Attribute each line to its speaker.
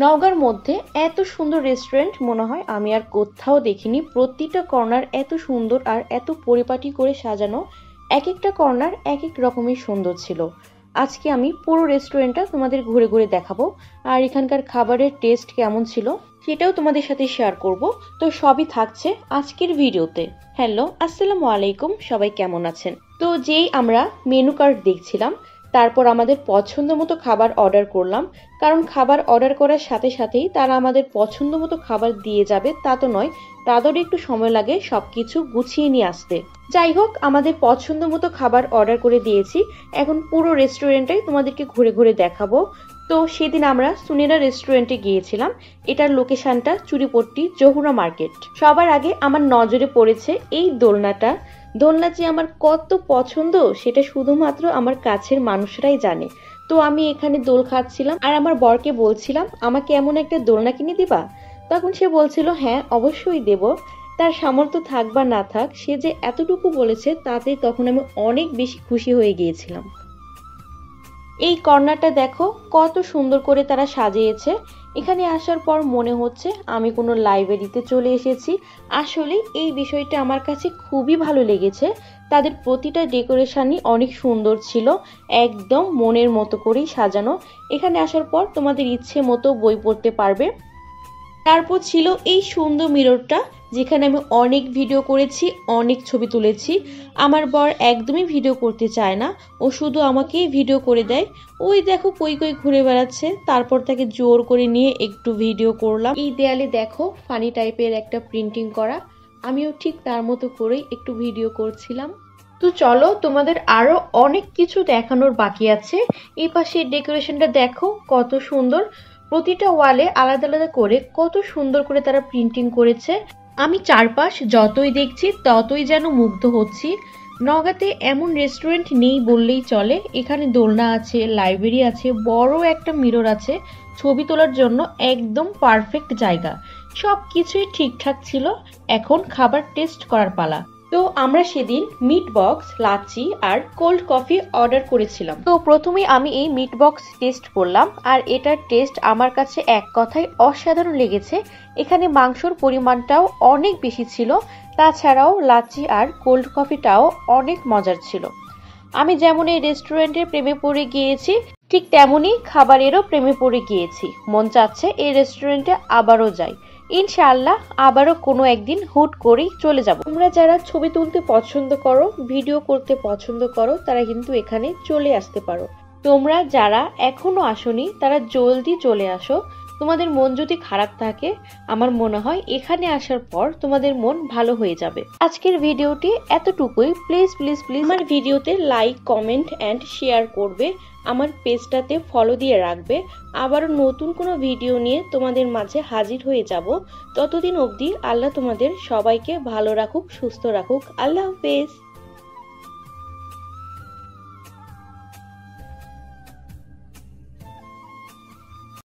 Speaker 1: নওগাঁর মধ্যে এত সুন্দর রেস্টুরেন্ট মনে হয় আমি আর কোথাও দেখিনি। প্রতিটা কর্নার এত সুন্দর আর এত পরিপাটি করে সাজানো, এক একটা কর্নার এক এক রকমের সুন্দর ছিল। আজকে আমি পুরো রেস্টুরেন্টটা তোমাদের ঘুরে ঘুরে দেখাবো, আর এখানকার খাবারের টেস্ট কেমন ছিল সেটাও তোমাদের সাথে শেয়ার করব। তো সবই থাকছে আজকের ভিডিওতে। হ্যালো, আসসালামু আলাইকুম, সবাই কেমন আছেন? তো যেই আমরা মেনু কার্ড দেখছিলাম, তারপর আমাদের পছন্দ মতো খাবার অর্ডার করলাম। কারণ খাবার অর্ডার করার সাথে সাথেই তারা আমাদের পছন্দ মতো খাবার দিয়ে যাবে তা তো নয়, তাদেরও একটু সময় লাগে সবকিছু গুছিয়ে নিয়ে আসতে। যাই হোক, আমাদের পছন্দ মতো খাবার অর্ডার করে দিয়েছি। এখন পুরো রেস্টুরেন্টটাই তোমাদেরকে ঘুরে ঘুরে দেখাবো। তো সেদিন আমরা সুনেরা রেস্টুরেন্টে গিয়েছিলাম। এটার লোকেশনটা চুরিপট্টি জহুরা মার্কেট। সবার আগে আমার নজরে পড়েছে এই দোলনাটা। দোলনা যে আমার কত পছন্দ সেটা শুধুমাত্র আমার কাছের মানুষরাই জানে। তো আমি এখানে দোল খাচ্ছিলাম আর আমার বরকে বলছিলাম, আমাকে এমন একটা দোলনা কিনে দিবা? তখন সে বলছিল হ্যাঁ অবশ্যই দেব। তার সামর্থ্য থাক বা না থাক, সে যে এতটুকু বলেছে তাতে তখন আমি অনেক বেশি খুশি হয়ে গিয়েছিলাম। এই কর্নারটা দেখো কত সুন্দর করে তারা সাজিয়েছে। এখানে আসার পর মনে হচ্ছে আমি কোনো লাইব্রেরিতে চলে এসেছি। আসলে এই বিষয়টা আমার কাছে খুবই ভালো লেগেছে। তাদের প্রতিটা ডেকোরেশনই অনেক সুন্দর ছিল, একদম মনের মতো করেই সাজানো। এখানে আসার পর তোমাদের ইচ্ছে মতো বই পড়তে পারবে। তারপর ছিল এই সুন্দর মিররটা, যেখানে আমি অনেক ভিডিও করেছি, অনেক ছবি তুলেছি। আমার বর একদমই ভিডিও করতে চায় না, ও শুধু আমাকেই ভিডিও করে দেয়। ওই দেখো কই কই ঘুরে বেড়াচ্ছে, তারপর তাকে জোর করে নিয়ে একটু ভিডিও করলাম। এই দেয়ালে দেখো ফানি টাইপের একটা প্রিন্টিং করা, আমিও ঠিক তার মতো করেই একটু ভিডিও করছিলাম। তো চলো, তোমাদের আরো অনেক কিছু দেখানোর বাকি আছে। এই পাশে ডেকোরেশনটা দেখো কত সুন্দর, প্রতিটা ওয়ালে আলাদা আলাদা করে কত সুন্দর করে তারা প্রিন্টিং করেছে। আমি চারপাশ যতই দেখছি ততই যেন মুগ্ধ হচ্ছি। নওগাঁতে এমন রেস্টুরেন্ট নেই বললেই চলে। এখানে দোলনা আছে, লাইব্রেরি আছে, বড় একটা মিরর আছে, ছবি তোলার জন্য একদম পারফেক্ট জায়গা। সব কিছুই ঠিকঠাক ছিল। এখন খাবার টেস্ট করার পালা। তো আমরা সেদিন মিট বক্স, লাচ্ছি আর কোল্ড কফি অর্ডার করেছিলাম। তো প্রথমে আমি এই মিট বক্স টেস্ট করলাম, আর এটার টেস্ট আমার কাছে এক কথায় অসাধারণ লেগেছে। এখানে মাংসর পরিমাণটাও অনেক বেশি ছিল, তাছাড়াও লাচ্ছি আর কোল্ড কফিটাও অনেক মজার ছিল। আমি যেমন এই রেস্টুরেন্টের প্রেমে পড়ে গিয়েছি, ঠিক তেমনই খাবারেরও প্রেমে পড়ে গিয়েছি। মন চাচ্ছে এই রেস্টুরেন্টে আবারও যাই। ইনশাআল্লাহ আবারও কোনো একদিন হুট করেই চলে যাব। তোমরা যারা ছবি তুলতে পছন্দ করো, ভিডিও করতে পছন্দ করো, তারা কিন্তু এখানে চলে আসতে পারো। তোমরা যারা এখনো আসোনি তারা জলদি চলে আসো। তোমাদের মন যদি খারাপ থাকে, আমার মনে হয় এখানে আসার পর তোমাদের মন ভালো হয়ে যাবে। আজকের ভিডিওটি এতটুকুই। প্লিজ প্লিজ প্লিজ আমার ভিডিওতে লাইক, কমেন্ট অ্যান্ড শেয়ার করবে। আমার পেজটাতে ফলো দিয়ে রাখবে। আবারও নতুন কোনো ভিডিও নিয়ে তোমাদের মাঝে হাজির হয়ে যাব। ততদিন অবধি আল্লাহ তোমাদের সবাইকে ভালো রাখুক, সুস্থ রাখুক। আল্লাহ হাফেজ।